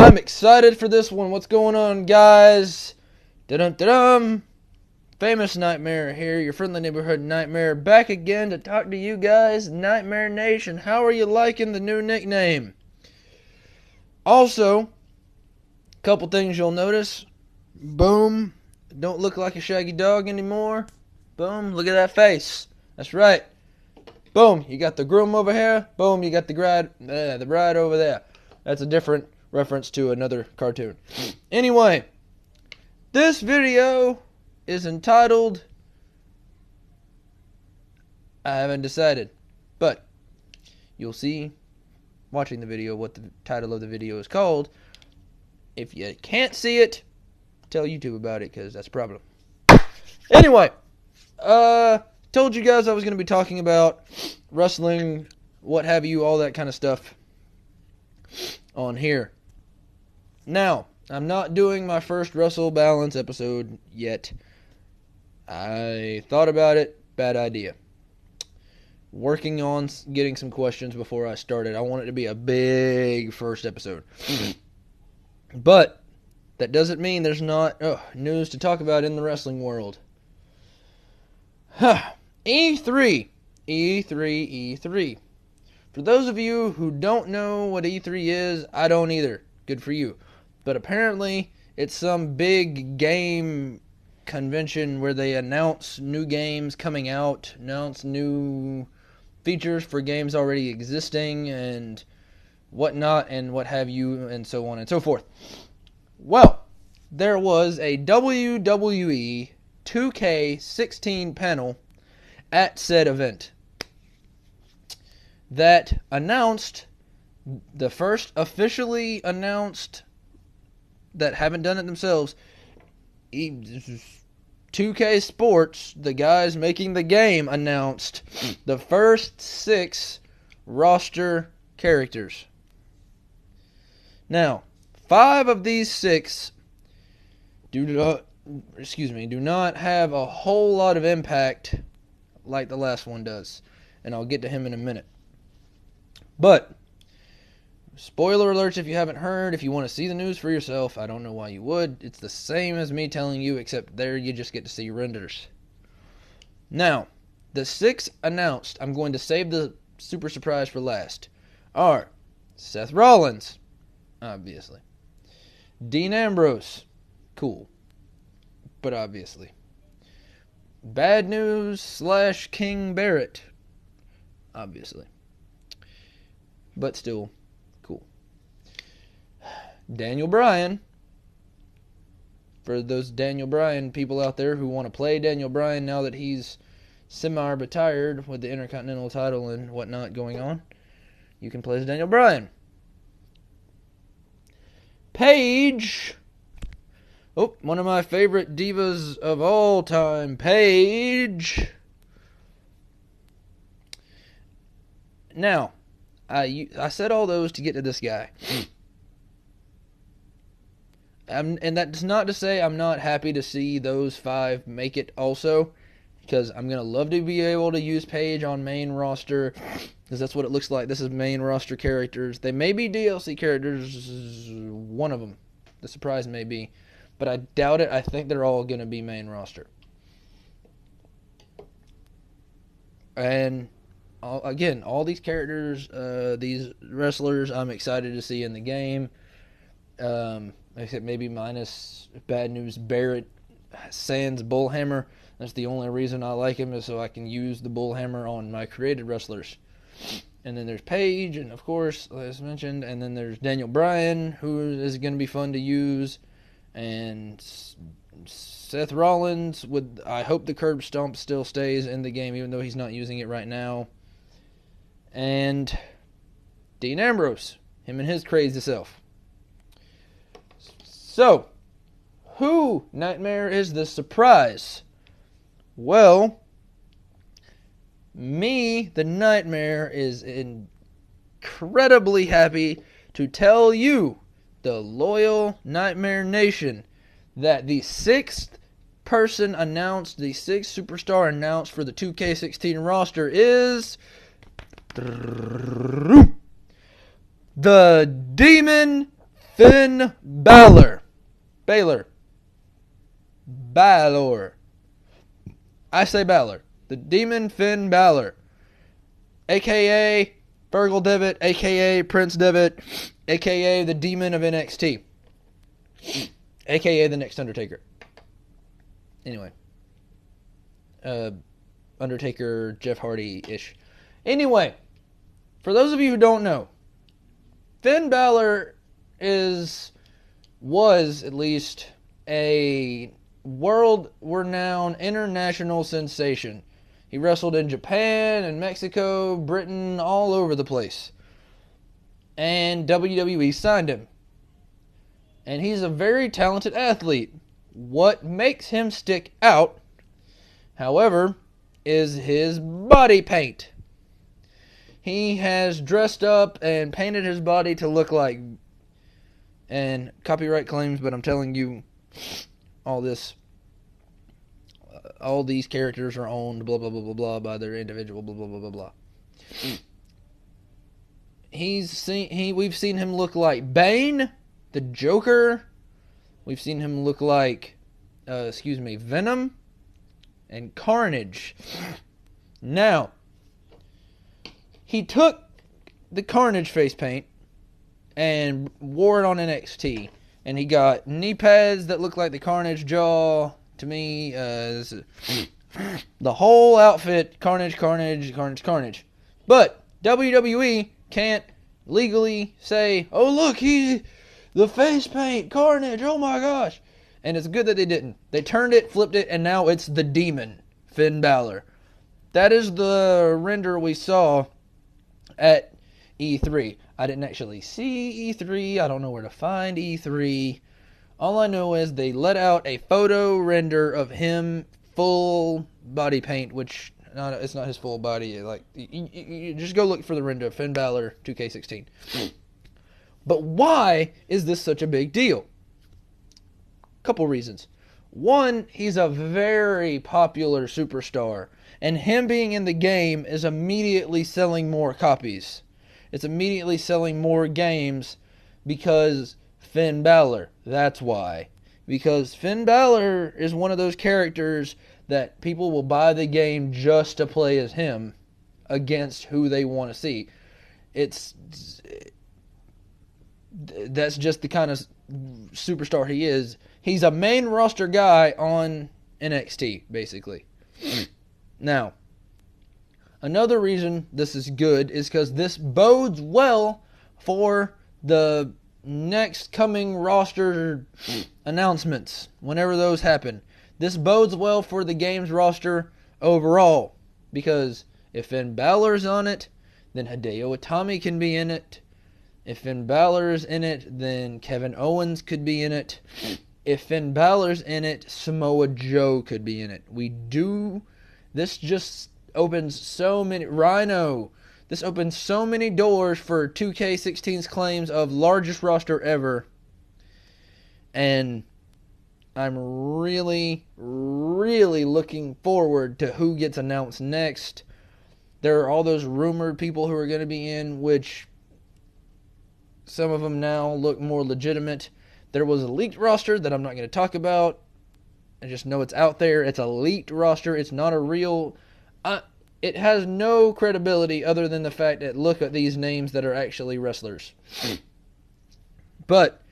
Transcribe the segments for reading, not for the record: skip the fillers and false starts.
I'm excited for this one. What's going on, guys? Dum-dum-dum. Famous Nightmare here, your friendly neighborhood Nightmare, back again to talk to you guys, Nightmare Nation. How are you liking the new nickname? Also, a couple things you'll notice. Boom. Don't look like a shaggy dog anymore. Boom. Look at that face. That's right. Boom. You got the groom over here. Boom. You got the bride over there. That's a different reference to another cartoon. Anyway, this video is entitled, I haven't decided, but you'll see watching the video what the title of the video is called. If you can't see it, tell YouTube about it, because that's a problem. Anyway, told you guys I was going to be talking about wrestling, what have you, all that kind of stuff on here. Now, I'm not doing my first Wrestle Balance episode yet. I thought about it, bad idea. Working on getting some questions before I started. I want it to be a big first episode. But that doesn't mean there's not news to talk about in the wrestling world. E3. E3. For those of you who don't know what E3 is, I don't either. Good for you. But apparently, it's some big game convention where they announce new games coming out, announce new features for games already existing, and whatnot, and what have you, and so on and so forth. Well, there was a WWE 2K16 panel at said event that announced the first officially announced, that haven't done it themselves, 2K Sports, the guys making the game, announced the first 6 roster characters. Now, 5 of these 6 do not have a whole lot of impact like the last one does, and I'll get to him in a minute. But spoiler alerts if you haven't heard. If you want to see the news for yourself, I don't know why you would. It's the same as me telling you, except there you just get to see renders. Now, the 6 announced, I'm going to save the super surprise for last, are Seth Rollins, obviously. Dean Ambrose, cool, but obviously. Bad News / King Barrett, obviously, but still cool. Daniel Bryan, for those Daniel Bryan people out there who want to play Daniel Bryan now that he's semi-retired with the Intercontinental title and whatnot going on, you can play as Daniel Bryan. Paige, one of my favorite divas of all time, Paige. Now, I said all those to get to this guy. And that's not to say I'm not happy to see those 5 make it also, because I'm going to love to be able to use Paige on main roster, because that's what it looks like. This is main roster characters. They may be DLC characters, one of them. The surprise may be. But I doubt it. I think they're all going to be main roster. And again, all these characters, these wrestlers, I'm excited to see in the game. Except maybe minus Bad News Barrett, sans Bullhammer. That's the only reason I like him, is so I can use the Bullhammer on my created wrestlers. And then there's Paige, and of course, as mentioned, and then there's Daniel Bryan, who is going to be fun to use, and Seth Rollins, I hope the curb stomp still stays in the game, even though he's not using it right now. And Dean Ambrose, him and his crazy self. So, who, Nightmare, is the surprise? Well, me, the Nightmare, is incredibly happy to tell you, the loyal Nightmare Nation, that the 6th person announced, the 6th superstar announced for the 2K16 roster is the Demon Finn Balor. Balor. I say Balor. The Demon Finn Balor. A.K.A. Fergal Devitt. A.K.A. Prince Devitt. A.K.A. the Demon of NXT. A.K.A. the next Undertaker. Anyway. Undertaker, Jeff Hardy-ish. Anyway. For those of you who don't know. Finn Balor was at least a world-renowned international sensation. He wrestled in Japan and Mexico, Britain, all over the place. And WWE signed him. And he's a very talented athlete. What makes him stick out, however, is his body paint. He has dressed up and painted his body to look like, and copyright claims, but I'm telling you, all these characters are owned, blah, blah, blah, blah, blah, by their individual, blah, blah, blah, blah, blah. We've seen him look like Bane, the Joker. We've seen him look like, Venom, and Carnage. Now, he took the Carnage face paint and wore it on NXT. And he got knee pads that look like the Carnage jaw. To me, the whole outfit, Carnage. But WWE can't legally say, oh look, the face paint, Carnage, oh my gosh. And it's good that they didn't. They turned it, flipped it, and now it's the Demon, Finn Balor. That is the render we saw at E3. I didn't actually see E3. I don't know where to find E3. All I know is they let out a photo render of him full body paint, which it's not his full body. Like you just go look for the render of Finn Balor 2K16. But why is this such a big deal? Couple reasons. One, he's a very popular superstar, and him being in the game is immediately selling more copies. It's immediately selling more games because Finn Balor. That's why. Because Finn Balor is one of those characters that people will buy the game just to play as him against who they want to see. That's just the kind of superstar he is. He's a main roster guy on NXT, basically. Now, another reason this is good is because this bodes well for the next coming roster announcements, whenever those happen. This bodes well for the game's roster overall, because if Finn Balor's on it, then Hideo Itami can be in it. If Finn Balor's in it, then Kevin Owens could be in it. If Finn Balor's in it, Samoa Joe could be in it. This just opens so many... Rhino. This opens so many doors for 2K16's claims of largest roster ever. And I'm really, really looking forward to who gets announced next. There are all those rumored people who are going to be in, which some of them now look more legitimate. There was a leaked roster that I'm not going to talk about. I just know it's out there. It's a leaked roster. It's not a real... it has no credibility other than the fact that look at these names that are actually wrestlers. But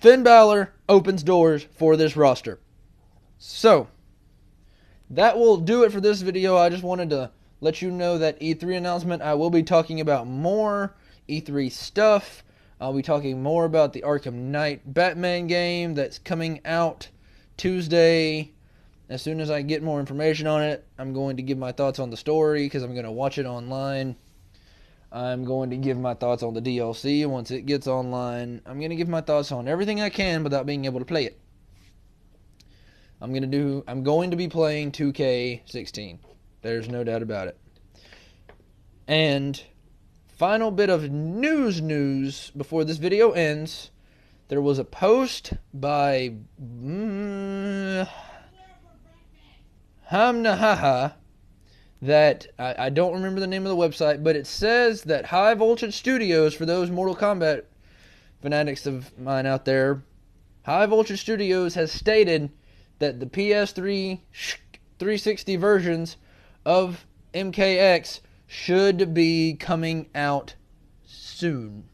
Finn Balor opens doors for this roster. So, that will do it for this video. I just wanted to let you know that E3 announcement. I will be talking about more E3 stuff. I'll be talking more about the Arkham Knight Batman game that's coming out Tuesday. As soon as I get more information on it, I'm going to give my thoughts on the story because I'm going to watch it online. I'm going to give my thoughts on the DLC once it gets online. I'm going to give my thoughts on everything I can without being able to play it. I'm going to be playing 2K16. There's no doubt about it. And final bit of news before this video ends. There was a post by Hamnahaha that I don't remember the name of the website, but it says that High Voltage Studios, for those Mortal Kombat fanatics of mine out there, High Voltage Studios has stated that the PS3 360 versions of MKX should be coming out soon.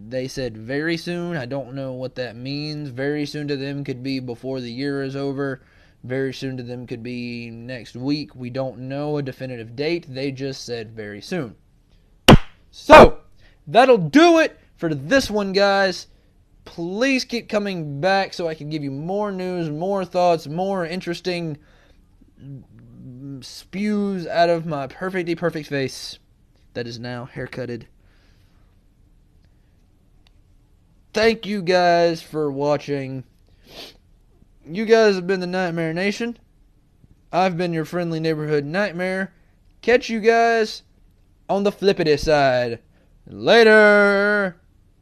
They said very soon. I don't know what that means. Very soon to them could be before the year is over. Very soon to them could be next week. We don't know a definitive date. They just said very soon. So, that'll do it for this one, guys. Please keep coming back so I can give you more news, more thoughts, more interesting spews out of my perfectly perfect face that is now haircutted. Thank you guys for watching. You guys have been the Nightmare Nation. I've been your friendly neighborhood nightmare. Catch you guys on the flippity side. Later!